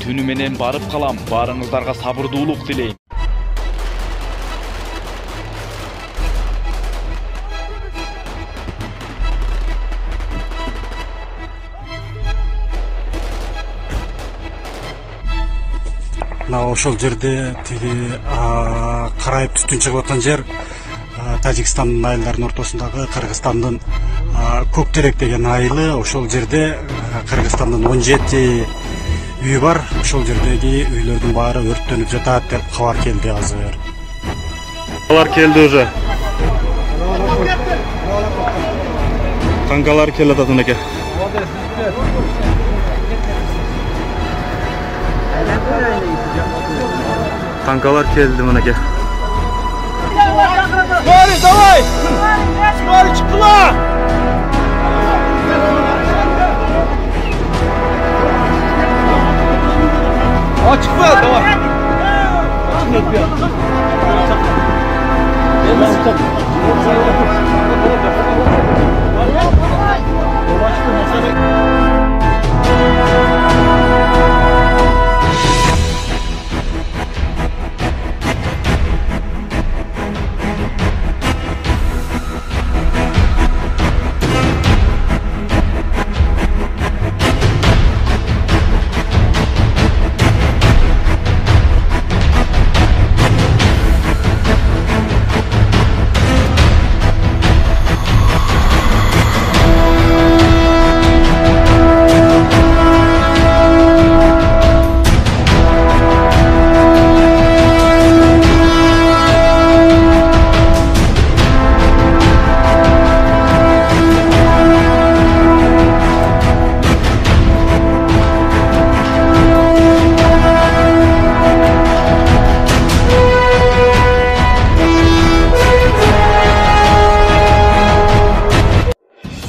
Түнү менен барып калам. Баарыңыздарга сабырдуулук тилейм. Ошол жерде тиги карайып түтүн чыгып аткан жер Тажикстандын айылдарынын ортосундагы Кыргызстандын Көктерек деген айылы. Ошол жерде Кыргызстандын 17 үйү бар. Ошол жердеги үйлөрдүн баары өрттөнүп жатат деп кабар келди азыр. Алар келди уже. Танкалар келип атат мынеке. Танкалар келди мынеке. Смотри, давай! Смотри, чекла! Чекла, давай!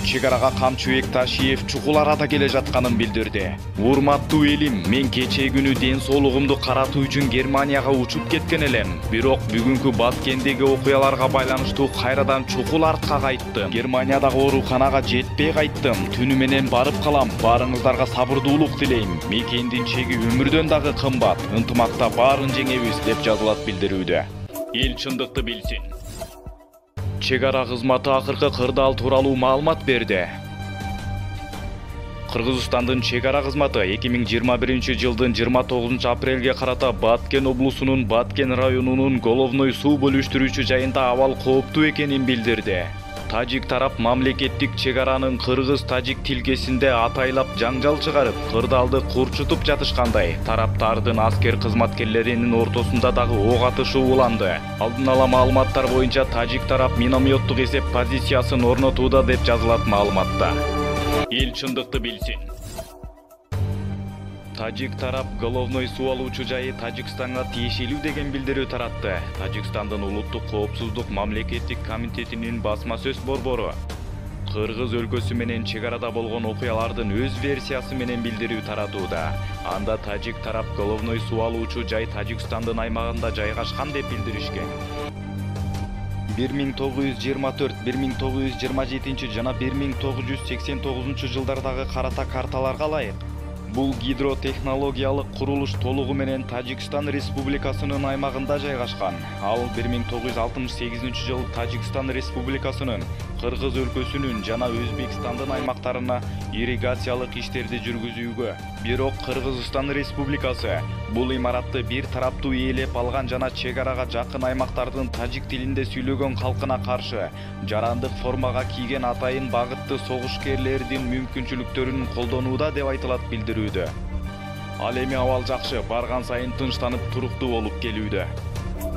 Чегарага Камчыбек Ташиев чукул арада келе жатканын билдирди. Урматтуу элим, мен кечээ күнү ден соолугумду каратуу үчүн Германияга учуп кеткен элем. Бирок бүгүнкү Баткендеги окуяларга байланыштуу кайрадан чукул артка кайттым. Германиядагы ооруканага жетпей кайттым. Түнү менен барып калам. Баарыңыздарга сабырдуулук тилейм. Мекендин чеги өмүрдөн дагы кымбат. Ынтымакта баарын жеңебиз деп жазылат билдирүүдө. Эл чындыкты билсин. Чегара кызматы акыркы кырдаал тууралуу маалымат берди. Кыргызстандын чегара кызматы 2021-жылдын 29 апрелге карата Баткен облусунун Баткен районунун Головной суу бөлүштүрүүчү жайында абал кооптуу экенин билдирди. Тажик тарап мамлекеттик чегаранын кыргыз-тажик тилкесинде атайлап жаңжал чыгарып, кырдаалды курчутуп жатышкандай, тараптардын аскер кызматкерлеринин ортосунда дагы ок атышы уланды. Алдын ала маалыматтар боюнча тажик тарап минометтук эсеп позициясын орнотууда деп жазылат маалыматта. Эл чындыкты билсин. Тажик тарап головной суу алуучу жайы Тажикстанга тиешелүү деген билдирүү таратты. Тажикстандын улуттук коопсуздук мамлекеттик комитетинин басма сөз борбору Кыргыз өлкөсү менен чегарада болгон окуялардын өз версиясы менен билдирүү таратууда. Анда тажик тарап головной суу алуучу жай Тажикстандын аймагында жайгашкан деп билдиришкен. 1924, 1927 жана 1989 жылдардагы карата карталарга ылайык бул гидротехнологиялык курулуш толугу менен Тажикстан Республикасынын аймагында жайгашкан. Ал 1968 жылы Тажикстан Республикасынын, Кыргыз өлкөсүнүн жана Өзбекстандын аймактарына ирригациялык иштерди жүргүзүүгө. Бирок Кыргызстан Республикасы бул имаратты бир тараптуу ээлеп алган жана чегарага жакын аймактардын тажик тилинде сүйлөгөн калкына каршы жарандык формага кийген атайын багытты согушкерлердин мүмкүнчүлүктөрүн колдонууда деп айтылат билдирүүдө. Ал эми абал жакшы, барган сайын тынчтанып туруктуу болуп келүүдө.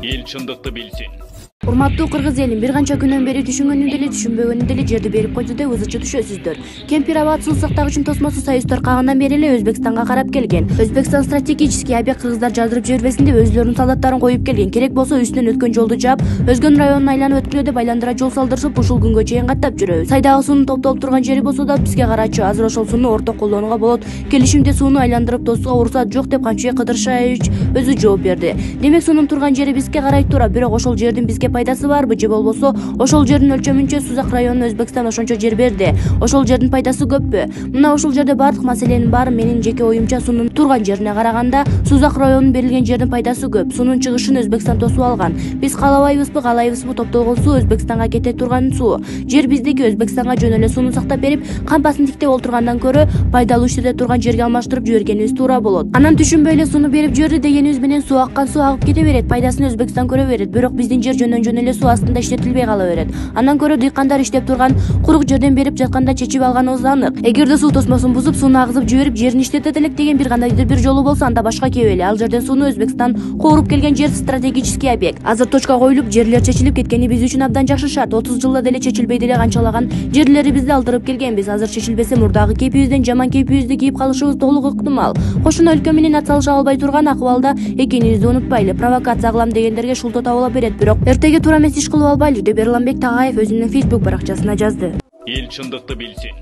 Эл чындыкты билсин. Урматтуу кыргыз элим, бир канча күнөн бери түшүнгөнү деле түшүнбөгөнү деле жерди берип койду деп ызычы түшөсүздөр. Кемпир аба суу сактагычын тосмосу Союз таркагандан бери эле Өзбекстанга карап келген. Өзбекстан стратегический объект кыргыздар жаздырып жибербесин деп өзлөрүнүн солдаттарын коюп келген. Керек болсо үстүнөн өткөн жолду жаап, өзгөн районун айланып өткүлө деп айландыра жол салдырышып, ушул күнгө чейин каттап жүрөбүз. Сайдагы суунун топтолуп турган жери болсо да бизге карачы. Азыр ошол сууну орток колдонууга болот. Келишимде сууну айландырып тосууга уруксат жок деп Камчыбек Кыдыршаевич өзү жооп берди. Демек суунун турган жери бизге карай тура, бирок ошол жердин бизге пайдасы барбы же болбосо ошол жердин өлчөмүнчө Сузак районуна Өзбекстан ошончо жер берди. Ошол жердин пайдасы көппү? Мына ушул жерде бардык маселенин баары менин жеке оюмча Сунун турган жерине караганда Сузак районунун берилген жердин пайдасы көп. Сунун чыгышын Өзбекстан тосуп алган. Биз каалабайбызбы, каалайбызбы топтолгон суу Өзбекстанга кете турган суу. Жер биздики, Өзбекстанга жөн эле сууну сактап берип, кампасын тиктеп олтургандан көрө пайдалуу иштерде турган жерге алмаштырып жибергенибиз туура болот. Анан түшүнбөй эле сууну берип жиберди дегенибиз менен суу аккан суу агып кете берет, пайдасын Өзбекстан көрө берет. Бирок биздин жер жөн эле суу астында иштетилбей кала берет. Андан көрө дыйкандар иштеп турган курук жерден берип жатканда чечип алганыбыз анык. Эгерде суу тосмосун бузуп, сууну агызып жиберип, жерин иштетет элек деген бир кандайдыр бир жолу болсо, анда башка кебели. Ал жерден сууну Өзбекстан кооруп келген жер стратегический объект. Азыр точка коюлуп, жерлер чечилип кеткени биз үчүн абдан жакшы шарт. 30 жылда деле чечилбей деле канчалаган жерлерибизди алдырып келгенбиз. Азыр чечилбесе мурдагы кейпибизден жаман кейпибизди кийип калышыбыз толук ыктымал. Кошуна өлкө менен ат салыша албай турган акыбалда экенибизди унутпайлы. Провокация кылам дегендерге шултоо табыла берет, бирок эртеге туура эмес иш кылып албайлы деп Эрланбек Тагаев өзүнүн Facebook баракчасына жазды. Эл чындыкты билсин.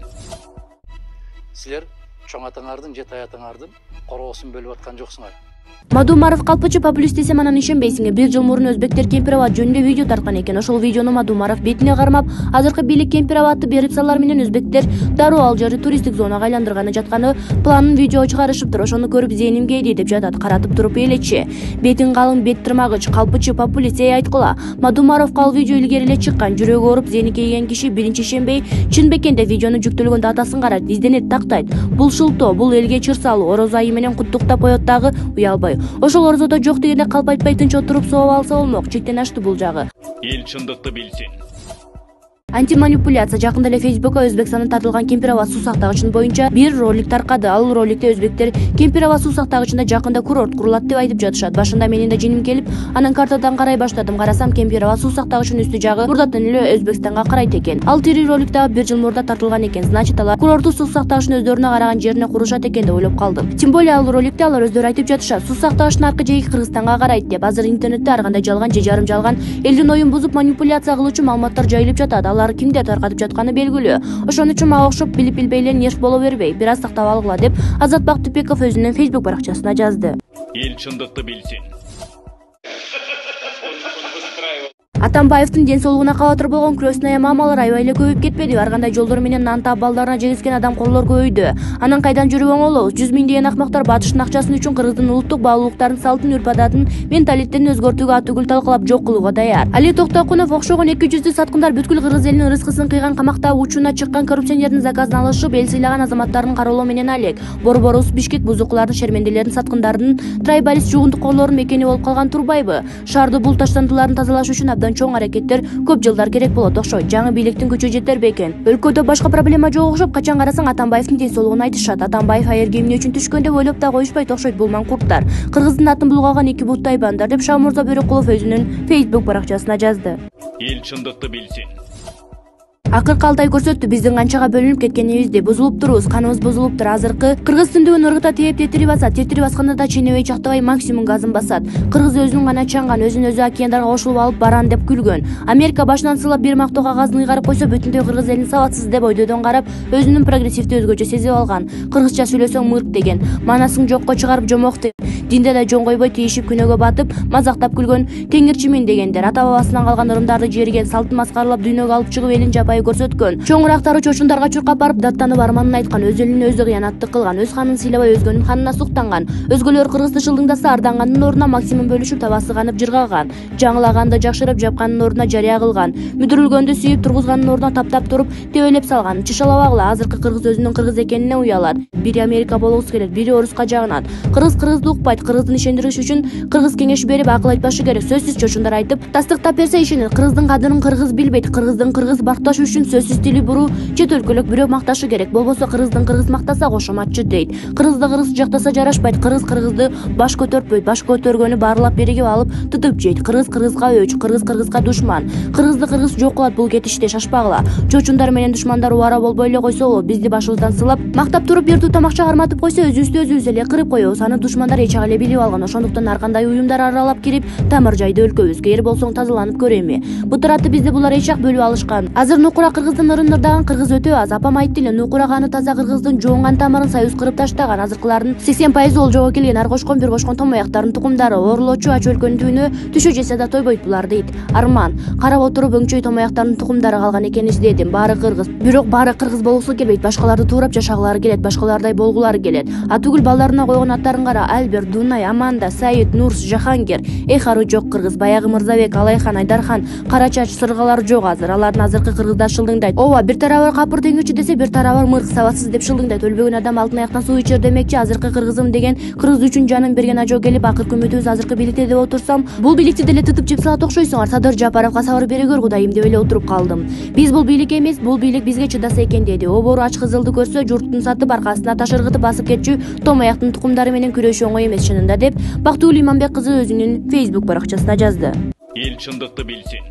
Силер чоң атаңардын же таятаңардын короосун бөлүп аткан жоксуңар. Мадумаров калпычы популист десем анан ишенбейсиңер. Бир жыл мурун өзбектер Кемпироват жөнүндө видео тарткан экен. Ошол видеону Мадумаров бетине кармап, азыркы бийлик Кемпироватты берип салар менен өзбектер дароо ал жерди туристтик зонага айландырганы жатканы планын видео чыгарышыптыр. Ошону көрүп зээним кейди деп жатат. Каратып туруп элечи. Бетин калың, бет тырмагыч, калпычы популист айткыла. Мадумаровго ал видео илгери эле чыккан. Жүрөгү ооруп зээни кейген киши биринчи ишенбей, чын бекен деп видеону жүктөлгөн датасын карайт, изденет, тактайт. Бул шылтоо, бул элге чыр салуу, орозо айы менен куттуктап коет дагы уялбай. Ошол орозодо жок дегенде калп айтпай тынч отуруп сооп алса болмок. Чектен ашты бул жагы. Эл чындыкты билсин. Антиманипуляция жакында эле Facebook'a Өзбекстандан тартылган Кемпироват суу сактагычын боюнча бир ролик таркады. Ал роликте өзбектер Кемпироват суу сактагычында жакында курорт курулат деп айтып жатышат. Башында менин да жиним келип, анан картадан карай баштадым. Карасам Кемпироват суу сактагычынын үстү жагы мурдатан эле Өзбекстанга карайт экен. Ал тири роликте бир жыл мурда тартылган экен. Значит, алар курортту суу сактагычын өздөрүнө караган жерине курушат экен деп ойлоп калдым. Тем более ал роликте алар өздөрү айтып жатышат. Суу сактагычтын аркы жеги Кыргызстанга карайт деп. Азыр интернетте ар кандай жалган же жарым жалган элдин оюн бузуп манипуляция кылуучу маалыматтар жайылып жатат. Алар кимдер таркатып жатканы белгилүү. Ошон үчүн мага окшоп билип билбей эле нерв боло бербей, бир аз сактап алгыла деп Азатбак Түпеков өзүнүн Facebook баракчасына жазды. Эл чындыкты билсин. Атамбаевдин ден соолугуна кабатыр болгон крестная мамалар аябай эле көбөйүп кетпеди. Ар кандай жолдор менен нан таап балдарына жегизген адамкорлор көбөйдү. Анан кайдан жүрүп оңолобуз? 100 миң деген акмактар батыштын акчасын үчүн Кыргыздын улуттук баалуулуктарын, салтын, үрп-адатын, менталитетин өзгөртүүгө атүгүл талкалап жок кылууга даяр. Али Токтокунов окшогон 200 саткындар бүткүл Кыргыз элинин рызкысын кыйган, камакта учуна чыккан коррупционердин заказын алышып, эл сыйлаган азаматтарын кароолоо менен алек. Борборус Бишкек бузукулардын, шермендилердин, саткындардын, трайбалист жугунтуккорлордун мекени болуп калган турбайбы? Шаарды бул таштандыларын тазалаш үчүн абдан чоң аракеттер көп жылдар керек болот окшойт. Жаңы бийликтин күчү жетер бекен. Өлкөдө башка проблема жок окшоп, качан карасаң Атамбаевдин ден соолугун айтышат. Атамбаев айырга эмне үчүн түшкөн деп ойлоп да коюшпайт окшойт бул маңкурттар. Кыргыздын атын булгаган эки бут тайбандар деп Шамурза Бөрөкулов өзүнүн Facebook баракчасына жазды. Эл чындыкты билсин. Акыркы 6 ай көрсөттү биздин канчага бөлүнүп кеткенибизди. Бузулуп турубуз, каныбыз бузулуптур. Азыркы Кыргыз түндүгүн ыргыта тээп тетири басат. Тетири басканда да ченебей чактабай максимум газын басат. Кыргыз өзүнүн гана чаңган, өзүн өзү океандарга кошулуп алып баран деп күлгөн. Америка башынан сылап бир мактоо кагазын ыйгарып койсо, бүтүндөй Кыргыз элин сабатсыз деп ойдодон карап, өзүнүн прогрессивдүү өзгөчө сезип алган. Кыргызча сүйлөсөң мырк деген, маанасың жокко чыгарып жомок деген. Динде да жон койбой тийишип күнөөгө батып, мазактап күлгөн теңирчимин дегендер. Ата бабасынан калган ырымдарды жерген, салтын маскаралап дүйнөгө алып чыгып элин жапайы көрсөткөн. Чоңурактары чочундарга чуркап барып даттанып арманын айткан, өз элине өзү кыянаттык кылган, өз ханын сыйлабай өзгөнүн ханына суктанган. Өзгөлөр Кыргызды шылдыңдаса ардангандын ордуна максимум бөлүшүп табасы канып жыргаган. Жаңылаганды жакшырып жапкандын ордуна жарыя кылган. Мүдүрүлгөндү сүйүп тургузгандын ордуна таптап туруп тебелеп салган. Чышалабагыла, азыркы Кыргыз өзүнүн Кыргыз экенине уялат. Бири Америка болгусу келет, бири Оруска жагынат. Кыргызды укпайт. Кыргыздын ишендириш үчүн Кыргыз кеңеш берип акыл айтпашы керек. Сөзсүз чочундар айтып, тастыктап берсе ишенет. Кыргыздын кадырын Кыргыз билбейт. Кыргыздын Кыргыз бакташ үчүн сөзсүз тили буруу, чет өлкөлүк бирөө макташы керек. Болбосо Кыргыздын Кыргыз мактаса кошоматчы дейт. Кыргызды Кыргыз жактаса жарашпайт. Кыргызды баш көтөртпөйт. Баш көтөргөнү баарлап биригип алып тутуп жейт. Кыргызга өч, Кыргызга душман. Кыргызды Кыргыз жок кылат бул кетиште, шашпагыла. Чочундар менен душмандар убара болбой эле койсо болот. Бизди башыбыздан сылап, мактап туруп бир туу тамак чыгарматып койсо, өзүбүз эле кырып коебуз. Аны душмандар эч эле билип алган. Ошондуктан ар кандай уюмдар аралап кирип, тамыр жайды өлкөбүзгө. Эр болсоң тазаланып көрөймү? Бутыраты бизди булар эч бөлүп алышкан. Азыр Нукура Кыргыздын ырымдардаган кыргыз өтө аз. Апам айтты эле, Нукура каны таза кыргыздын жуунган тамырын союз кырып таштаган. Азыркылардын 80% олжого келген, ар кошкон бир кошкон томояктардын тукумдары. Оорулоочу ач өлкөнүн түбүнө түшө жесе да тойбойт булар дейт. Арман, карап отуруп өңчөй томояктардын тукумдары калган экенин издедим. Баары кыргыз. Бирок баары кыргыз болгусу келбейт. Башкаларды туурап жашаглары келет, башкалардай болгулары келет. Атүгүл балдарына койгон аттарын кара: Альберт, Дунай, Аманда, Саид, Нурс, Жахангер. Ару жок кыргыз. Баягы Мырзабек, Алайхан, Айдархан, Карачач сыргалар жок азыр. Алардын азыркы кыргыздар шылдыңдайт. Ооба, бир тарабы капыр деңүүчү десе, бир тарабы мырк сабатсыз деп шылдыңдайт. Өлбөгөн адам алтын аяктан суу ичер демекчи. Азыркы кыргызым деген кыргыз үчүн жанын берген ажо келип, акыркы үмүтүбүз азыркы бийликте деп отурсам, бул бийликти деле тытып жеп салат окшойсуңар. Садыр Жапаровго сабыр бере көр Кудайым деп эле отуруп калдым. Биз бул бийлик эмес, бул бийлик бизге чыдаса экен деди. Обору ач кызылды көрсө, журттун сатып аркасына таш ыргытып басып кетчү томояктын тукумдары менен күрөшүү оңой эмес чынында деп Бактыгүл Иманбек кызы өзүнүн Facebook баракчасына жазды. Эл чындыкты билсин.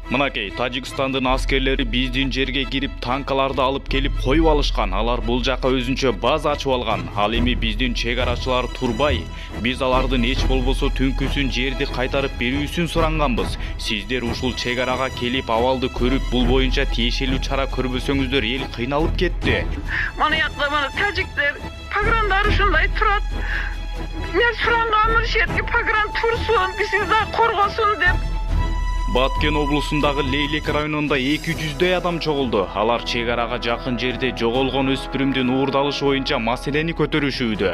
Мынакей, Тажикстандын аскерлери биздин жерге кирип танкаларды алып келип коюп алышкан. Алар бул жака өзүнчө база ачып алган. Ал эми биздин чек арачылар турбай, биз алардын эч болбосо түнкүсүн жерди кайтарып берүүсүн суранганбыз. Сиздер ушул чек арага келип абалды көрүп, бул боюнча тиешелүү чара көрбөсөңүздөр эл кыйналып кетти. Мана якта мана тажиктер пограндар ушундай турат. Мен суранганмын, шетки погран турсун, бизди да коргосун деп. Баткен облусундагы Лейлек районунда 200дөй адам чогулду. Алар чек арага жакын жерде жоголгон өспүрүмдүн уурдалышы боюнча маселени көтөрүшүүдө.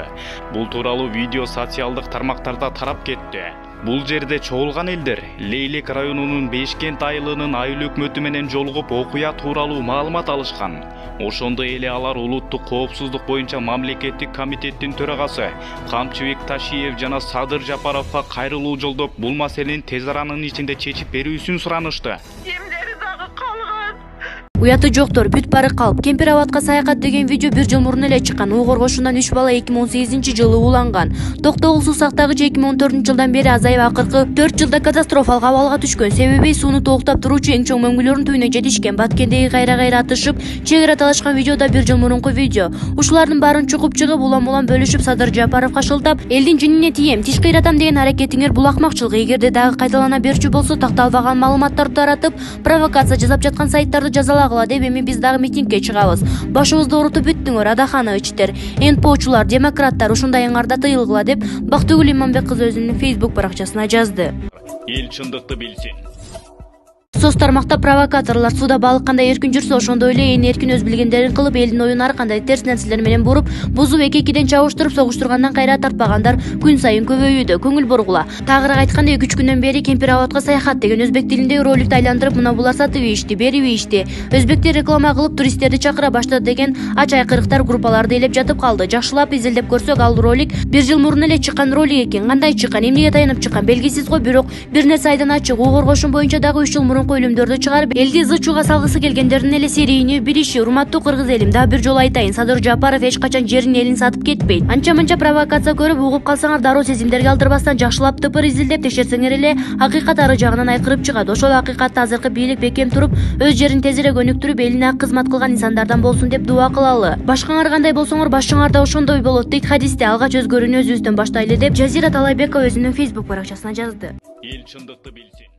Бул тууралуу видео социалдык тармактарда тарап кетти. Бул жерде чогулган элдер Лейлек районунун Бешкент айылынын айыл өкмөтү менен жолугуп окуя тууралуу маалымат алышкан. Ошондой эле алар улуттук коопсуздук боюнча мамлекеттик комитеттин төрагасы Камчыбек Ташиев жана Садыр Жапаровго кайрылуу жолдоп, бул маселени тез аранын ичинде чечип берүүсүн суранышты. Эмдери дагы калган. Уяты жоктор, бүт бары калып. Кемпирабадка саякат деген видео 1 жыл мурун эле чыккан. Угур кошунан 3 бала 2018-жылы ууланган. Токтогул суу сактагыч 2014-жылдан бери азайып, акыркы 4 жылда катастрофалык абалга түшкөн. Себеби сууну толуктап туруучу эң чоң мөңгүлөрдүн түбүнө жетишкен. Баткендеги кайра атышып, чек ара талашкан видеода 1 жыл мурунку видео. Ушулардын баарын чукуп чыгып, улам бөлүшүп, Садыр Жапаровго шылтап, элдин жинине тием, тиш кыйратам деген аракетиңер бул акмакчылык. Эгерде дагы кайталана берчү болсо, такталбаган маалыматтарды таратып, провокация жасап жаткан сайттарды жазалагыла деп эми биз дагы митингге чыгабыз. Башыбызды оорутуп бүттүңөр, Адахановичтер, НПОчулар, демократтар, ушундай аңарда тыйылгыла деп Бактыгүл Иманбек кызы өзүнүн Facebook баракчасына жазды. Эл чындыкты билсин. Соц тармакта провокаторлор суда балык кандай эркин жүрсө, ошондой эле ээн эркин өз билгендерин кылып, элдин оюн ар кандай терс нерселер менен буруп, бузуп, эки-экиден чабыштырып, согуштургандан кайра тартпагандар күн сайын көбөйүүдө. Көңүл бургула. Тагыраак айтканда, 2-3 күндөн бери Кемпирабадка саякат деген өзбек тилиндеги роликти айландырып, мына булар сатып ийишти, берип ийишти. Өзбектер реклама кылып, туристтерди чакыра баштады деген ач айкырыктар группаларды элеп жатып калды. Жакшылап изилдеп көрсөк, ал ролик 1 жыл мурун эле чыккан ролик экен. Кандай чыккан, эмнеге таянып чыккан белгисиз го, бирок бир нерсе айдан ачык. Угур кошун боюнча дагы 3 жыл мурунку өлүмдөрдү чыгарып, элди зычууга салгысы келгендердин эле серийини билиши. Урматтуу кыргыз элим, дагы бир жолу айтайын, Садыр Жапаров эч качан жерин элин сатып кетпейт. Анча-мынча провокация көрүп, угуп калсаңар, дароо сезимдерге алдырбастан жакшылап тыпыр изилдеп текшерсеңер эле акыйкат ары жагынан айкырып чыгат. Ошол акыйкатты азыркы бийлик бекем туруп, өз жерин тезирээк өнүктүрүп, элине ак кызмат кылган инсандардан болсун деп дуа кылалы. Башкаңар кандай болсоңор, башчыңар да ошондой болот дейт хадисте. Алгач өзгөрүүнү өзүбүздөн баштайлы деп Жазира Талайбекова өзүнүн Facebook баракчасына жазды. Эл чындыкты билсин.